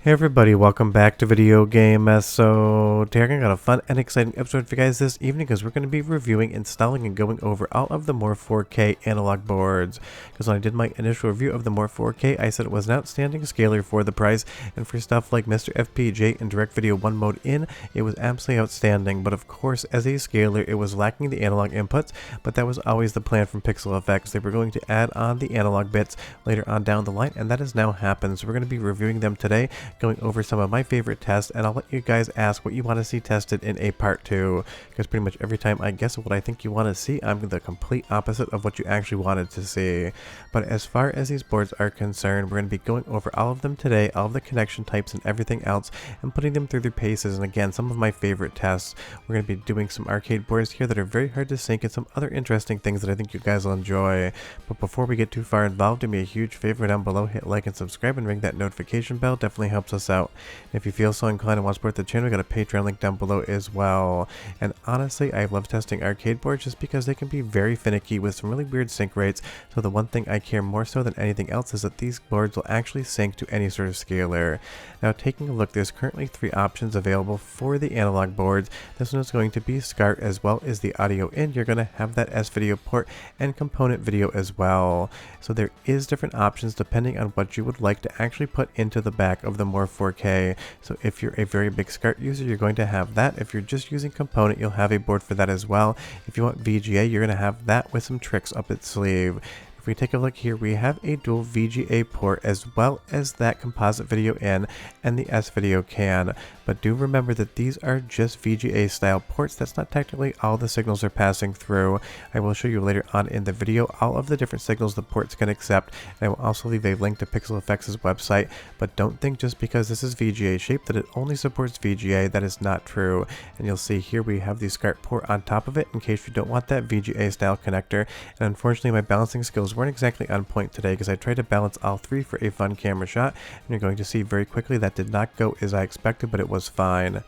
Hey everybody, welcome back to Video Game Mess. So today I got a fun and exciting episode for you guys this evening because we're going to be reviewing, installing, and going over all of the Morph 4K analog boards. Because when I did my initial review of the Morph 4K, I said it was an outstanding scaler for the price, and for stuff like MiSTer FPGA and Direct Video 1 mode in, it was absolutely outstanding. But of course, as a scaler, it was lacking the analog inputs, but that was always the plan from PixelFX. They were going to add on the analog bits later on down the line, and that has now happened. So we're going to be reviewing them today, going over some of my favorite tests, and I'll let you guys ask what you want to see tested in a part 2, because pretty much every time I guess what I think you want to see, I'm the complete opposite of what you actually wanted to see. But as far as these boards are concerned, we're going to be going over all of them today, all of the connection types and everything else, and putting them through their paces. And again, some of my favorite tests. We're going to be doing some arcade boards here that are very hard to sync, and some other interesting things that I think you guys will enjoy. But before we get too far involved, do me a huge favor down below, hit like and subscribe and ring that notification bell. Definitely helps us out. If you feel so inclined and want to support the channel, we got a Patreon link down below as well. And honestly, I love testing arcade boards just because they can be very finicky with some really weird sync rates. So the one thing I care more so than anything else is that these boards will actually sync to any sort of scaler. Now taking a look, there's currently 3 options available for the analog boards. This one is going to be SCART as well as the audio in. You're going to have that S-video port and component video as well. So there is different options depending on what you would like to actually put into the back of the Morph 4K. So if you're a very big SCART user, you're going to have that. If you're just using component, you'll have a board for that as well. If you want VGA, you're going to have that with some tricks up its sleeve. If we take a look here, we have a dual VGA port as well as that composite video in and the S-video can. But do remember that these are just VGA style ports. That's not technically all the signals are passing through. I will show you later on in the video all of the different signals the ports can accept, and I will also leave a link to PixelFX's website. But don't think just because this is VGA shaped that it only supports VGA. That is not true. And you'll see here we have the SCART port on top of it in case you don't want that VGA style connector. And unfortunately my balancing skills weren't exactly on point today because I tried to balance all 3 for a fun camera shot, and you're going to see very quickly that did not go as I expected, but it was fine.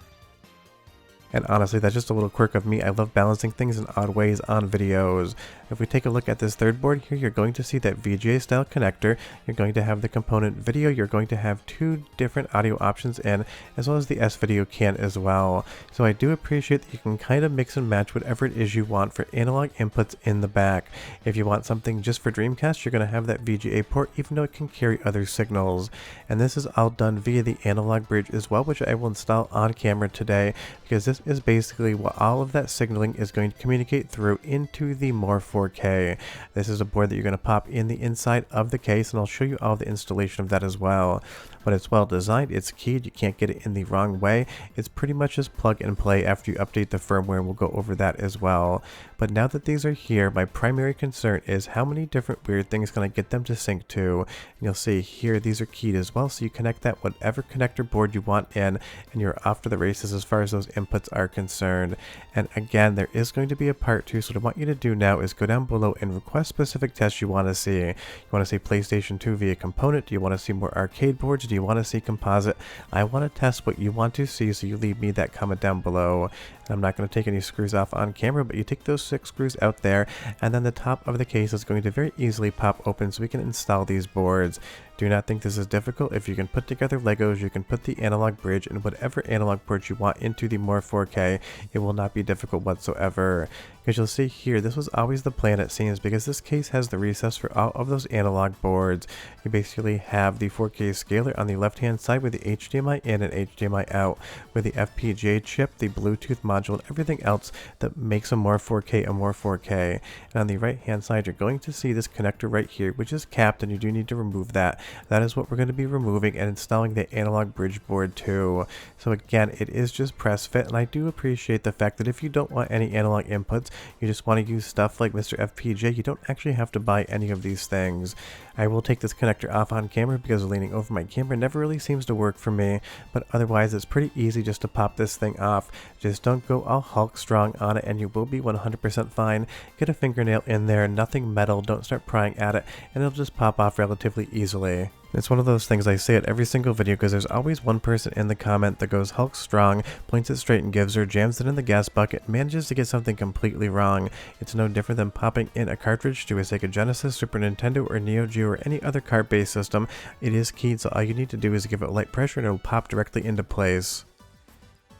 And honestly, that's just a little quirk of me. I love balancing things in odd ways on videos. If we take a look at this third board here, you're going to see that VGA style connector. You're going to have the component video. You're going to have 2 different audio options in, as well as the S-video can as well. So I do appreciate that you can kind of mix and match whatever it is you want for analog inputs in the back. If you want something just for Dreamcast, you're going to have that VGA port, even though it can carry other signals. And this is all done via the analog bridge as well, which I will install on camera today, because this is basically what all of that signaling is going to communicate through into the Morph 4K. This is a board that you're going to pop in the inside of the case, and I'll show you all the installation of that as well. But it's well designed, it's keyed, you can't get it in the wrong way. It's pretty much just plug and play after you update the firmware, and we'll go over that as well. But now that these are here, my primary concern is how many different weird things can I get them to sync to. And you'll see here these are keyed as well, so you connect that whatever connector board you want in, and you're off to the races as far as those inputs are concerned. And again, there is going to be a part 2, so what I want you to do now is go down below and request specific tests you want to see. You want to see PlayStation 2 via component? Do you want to see more arcade boards? Do you want to see composite? I want to test what you want to see, so you leave me that comment down below. And I'm not going to take any screws off on camera, but you take those 6 screws out there, and then the top of the case is going to very easily pop open so we can install these boards. Do not think this is difficult. If you can put together Legos, you can put the analog bridge and whatever analog port you want into the Morph 4K. It will not be difficult whatsoever. Because you'll see here, this was always the plan it seems, because this case has the recess for all of those analog boards. You basically have the 4K scaler on the left hand side with the HDMI in and HDMI out, with the FPGA chip, the Bluetooth module, and everything else that makes a Morph 4K a Morph 4K. And on the right hand side, you're going to see this connector right here, which is capped, and you do need to remove that. That is what we're going to be removing and installing the analog bridge board too. So again, it is just press fit, and I do appreciate the fact that if you don't want any analog inputs, you just want to use stuff like MiSTer FPGA, you don't actually have to buy any of these things. I will take this connector off on camera because leaning over my camera never really seems to work for me, but otherwise it's pretty easy just to pop this thing off. Just don't go all Hulk strong on it and you will be 100% fine. Get a fingernail in there, nothing metal, don't start prying at it, and it'll just pop off relatively easily. It's one of those things I say at every single video because there's always one person in the comment that goes Hulk strong, points it straight and gives her, jams it in the gas bucket, manages to get something completely wrong. It's no different than popping in a cartridge to a Sega Genesis, Super Nintendo, or Neo Geo, or any other cart-based system. It is keyed, so all you need to do is give it light pressure and it will pop directly into place.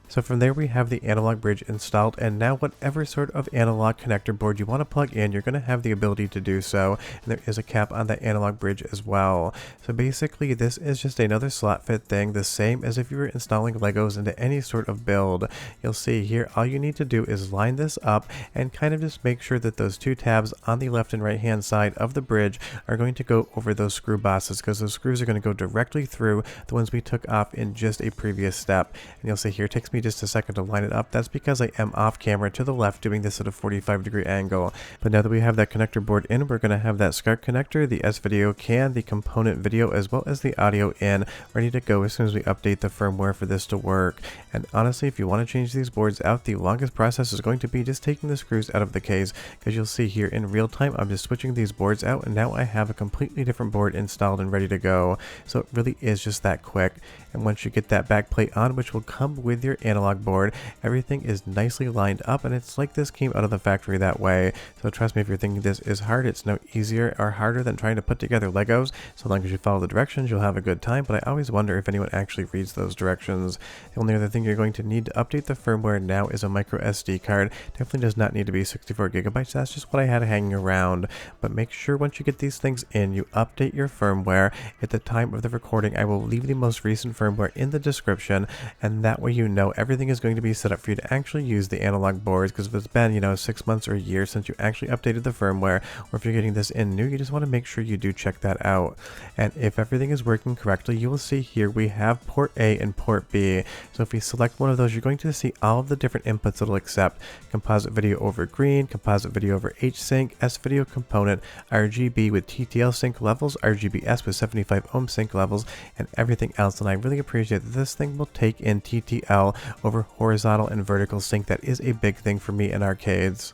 So from there we have the analog bridge installed, and now whatever sort of analog connector board you want to plug in, you're going to have the ability to do so, and there is a cap on that analog bridge as well. So basically this is just another slot fit thing, the same as if you were installing Legos into any sort of build. You'll see here all you need to do is line this up and kind of just make sure that those two tabs on the left and right hand side of the bridge are going to go over those screw bosses, because those screws are going to go directly through the ones we took off in just a previous step. And you'll see here it takes me just a second to line it up. That's because I am off camera to the left doing this at a 45-degree angle. But now that we have that connector board in, we're going to have that SCART connector, the S-Video CAN, the component video, as well as the audio in, ready to go as soon as we update the firmware for this to work. And honestly, if you want to change these boards out, the longest process is going to be just taking the screws out of the case, because you'll see here in real time I'm just switching these boards out, and now I have a completely different board installed and ready to go. So it really is just that quick. And once you get that back plate on, which will come with your analog board, everything is nicely lined up, and it's like this came out of the factory that way. So trust me, if you're thinking this is hard, it's no easier or harder than trying to put together Legos. So long as you follow the directions, you'll have a good time, but I always wonder if anyone actually reads those directions. The only other thing you're going to need to update the firmware now is a micro SD card. Definitely does not need to be 64 gigabytes. That's just what I had hanging around. But make sure once you get these things in, you update your firmware. At the time of the recording, I will leave the most recent firmware in the description, and that way you know everything is going to be set up for you to actually use the analog boards, because if it's been 6 months or a year since you actually updated the firmware, or if you're getting this in new, you just want to make sure you do check that out. And if everything is working correctly, you will see here we have port A and port B. So if we select one of those, you're going to see all of the different inputs it'll accept: composite video over green, composite video over H-Sync, S-Video component, RGB with TTL sync levels, RGBS with 75 ohm sync levels, and everything else. And I really appreciate that this thing will take in TTL over horizontal and vertical sync. That is a big thing for me in arcades.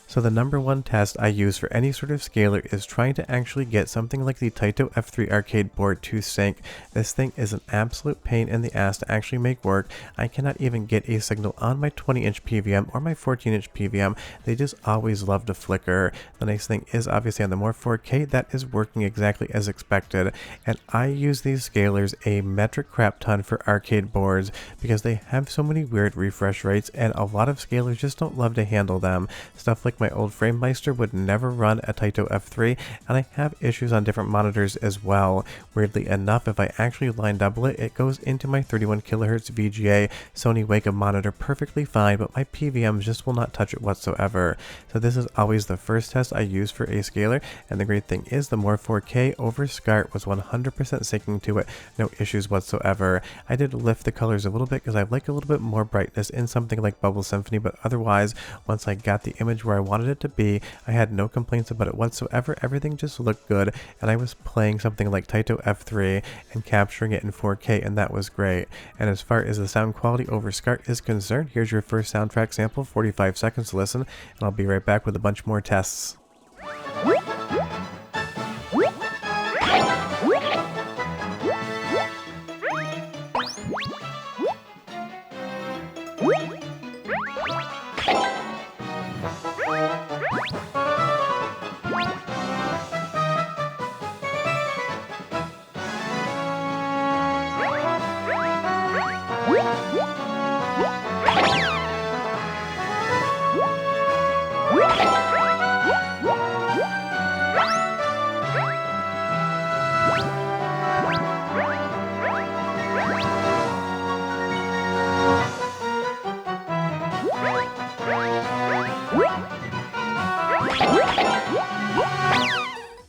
So the number one test I use for any sort of scaler is trying to actually get something like the Taito F3 arcade board to sync. This thing is an absolute pain in the ass to actually make work. I cannot even get a signal on my 20-inch PVM or my 14-inch PVM. They just always love to flicker. The nice thing is, obviously on the Morph 4K, that is working exactly as expected. And I use these scalers a metric crap ton for arcade boards because they have so many weird refresh rates, and a lot of scalers just don't love to handle them. Stuff like my old frame MiSTer would never run a Taito F3, and I have issues on different monitors as well. Weirdly enough, if I actually line double it, it goes into my 31 kHz VGA Sony Wake-Up monitor perfectly fine, but my PVMs just will not touch it whatsoever. So this is always the first test I use for a scaler, and the great thing is the Morph 4K over SCART was 100% syncing to it, no issues whatsoever. I did lift the colors a little bit because I like a little bit more brightness in something like Bubble Symphony, but otherwise, once I got the image where I wanted it to be, I had no complaints about it whatsoever. Everything just looked good, and I was playing something like Taito F3 and capturing it in 4K, and that was great. And as far as the sound quality over SCART is concerned, here's your first soundtrack sample, 45 seconds to listen, and I'll be right back with a bunch more tests.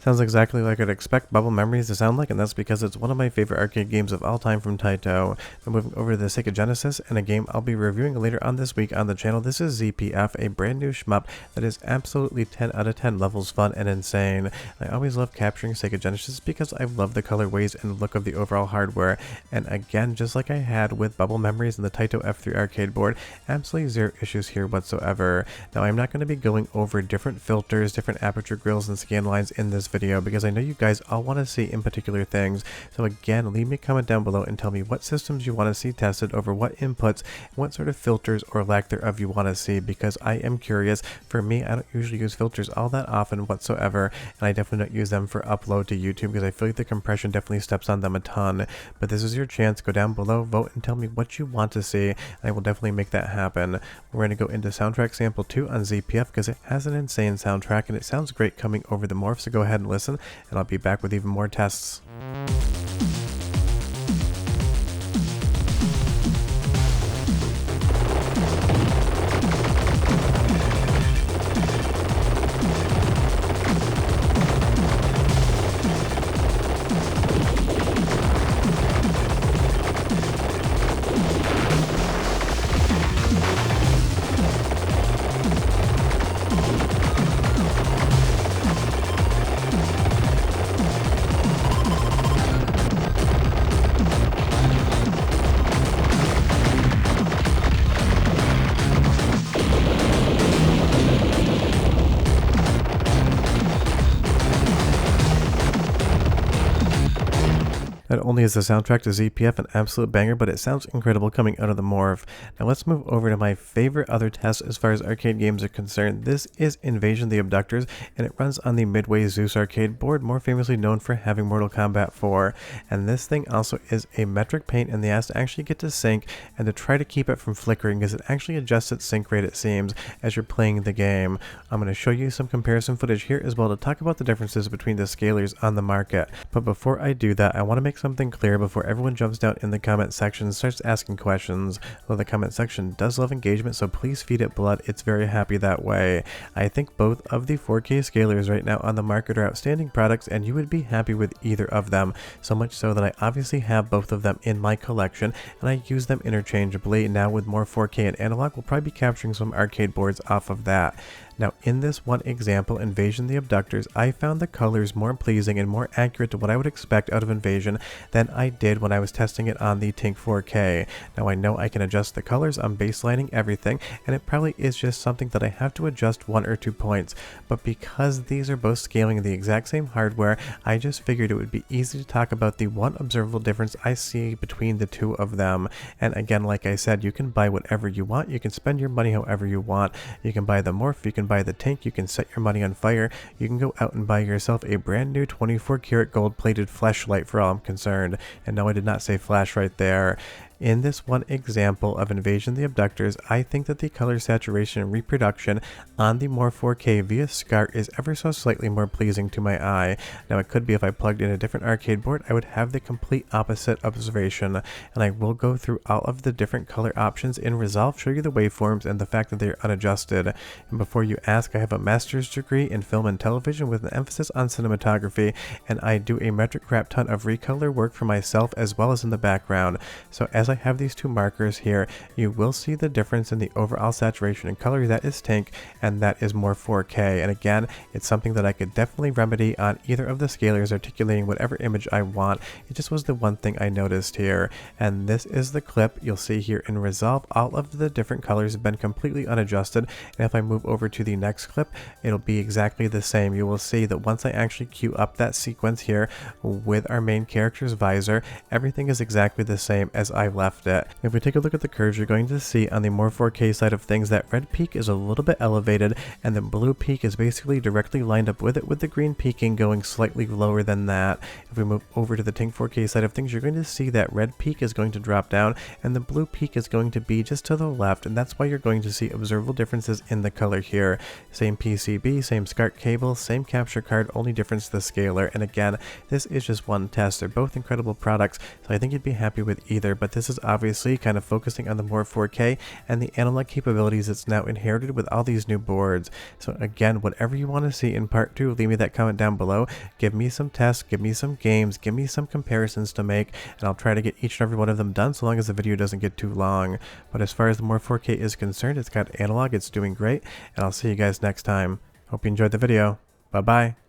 Sounds exactly like I'd expect Bubble Memories to sound like, and that's because it's one of my favorite arcade games of all time from Taito. But moving over to the Sega Genesis, and a game I'll be reviewing later on this week on the channel. This is ZPF, a brand new shmup that is absolutely 10 out of 10 levels fun and insane. I always love capturing Sega Genesis because I love the colorways and look of the overall hardware. And again, just like I had with Bubble Memories and the Taito F3 arcade board, absolutely zero issues here whatsoever. Now I'm not going to be going over different filters, different aperture grills and scan lines in this video because I know you guys all want to see in particular things. So again, leave me a comment down below and tell me what systems you want to see tested over what inputs, and what sort of filters or lack thereof you want to see, because I am curious. For me, I don't usually use filters all that often whatsoever, and I definitely don't use them for upload to YouTube because I feel like the compression definitely steps on them a ton. But this is your chance. Go down below, vote, and tell me what you want to see, and I will definitely make that happen. We're going to go into soundtrack sample 2 on ZPF because it has an insane soundtrack and it sounds great coming over the morph, so go ahead and listen, and I'll be back with even more tests. Not only is the soundtrack to ZPF an absolute banger, but it sounds incredible coming out of the morph. Now let's move over to my favorite other test as far as arcade games are concerned. This is Invasion the Abductors, and it runs on the Midway Zeus arcade board, more famously known for having Mortal Kombat 4. And this thing also is a metric paint, and they asked to actually get to sync and to try to keep it from flickering because it actually adjusts its sync rate, it seems, as you're playing the game. I'm going to show you some comparison footage here as well to talk about the differences between the scalers on the market. But before I do that, I want to make something clear before everyone jumps down in the comment section and starts asking questions. Though the comment section does love engagement, so please feed it blood. It's very happy that way. I think both of the 4K scalers right now on the market are outstanding products, and you would be happy with either of them. So much so that I obviously have both of them in my collection, and I use them interchangeably. Now with more 4K and analog, we'll probably be capturing some arcade boards off of that. Now in this one example, Invasion the Abductors, I found the colors more pleasing and more accurate to what I would expect out of Invasion than I did when I was testing it on the Tink 4K. Now I know I can adjust the colors, I'm baselining everything, and it probably is just something that I have to adjust 1 or 2 points. But because these are both scaling the exact same hardware, I just figured it would be easy to talk about the one observable difference I see between the two of them. And again, like I said, you can buy whatever you want, you can spend your money however you want. You can buy the morph, you can buy the tank, you can set your money on fire, you can go out and buy yourself a brand new 24 karat gold plated flashlight for all I'm concerned. And no, I did not say flash right there. In this one example of Invasion the Abductors, I think that the color saturation and reproduction on the more 4K via SCART is ever so slightly more pleasing to my eye. Now it could be if I plugged in a different arcade board, I would have the complete opposite observation, and I will go through all of the different color options in Resolve, show you the waveforms and the fact that they're unadjusted. And before you ask, I have a master's degree in film and television with an emphasis on cinematography, and I do a metric crap ton of recolor work for myself as well as in the background. So as I have these two markers here, you will see the difference in the overall saturation and color. That is Tink, and that is more 4K. And again, it's something that I could definitely remedy on either of the scalers, articulating whatever image I want. It just was the one thing I noticed here. And this is the clip. You'll see here in Resolve, all of the different colors have been completely unadjusted. And if I move over to the next clip, it'll be exactly the same. You will see that once I actually queue up that sequence here with our main character's visor, everything is exactly the same as I left it. If we take a look at the curves, you're going to see on the more 4K side of things that red peak is a little bit elevated and the blue peak is basically directly lined up with it, with the green peaking going slightly lower than that. If we move over to the Tink 4K side of things, you're going to see that red peak is going to drop down and the blue peak is going to be just to the left, and that's why you're going to see observable differences in the color here. Same PCB, same SCART cable, same capture card, only difference the scaler. And again, this is just one test. They're both incredible products, so I think you'd be happy with either, but this is obviously kind of focusing on the more 4K and the analog capabilities it's now inherited with all these new boards. So again, whatever you want to see in part 2, leave me that comment down below. Give me some tests, give me some games, give me some comparisons to make, and I'll try to get each and every one of them done so long as the video doesn't get too long. But as far as the more 4K is concerned, it's got analog, it's doing great, and I'll see you guys next time. Hope you enjoyed the video. Bye bye.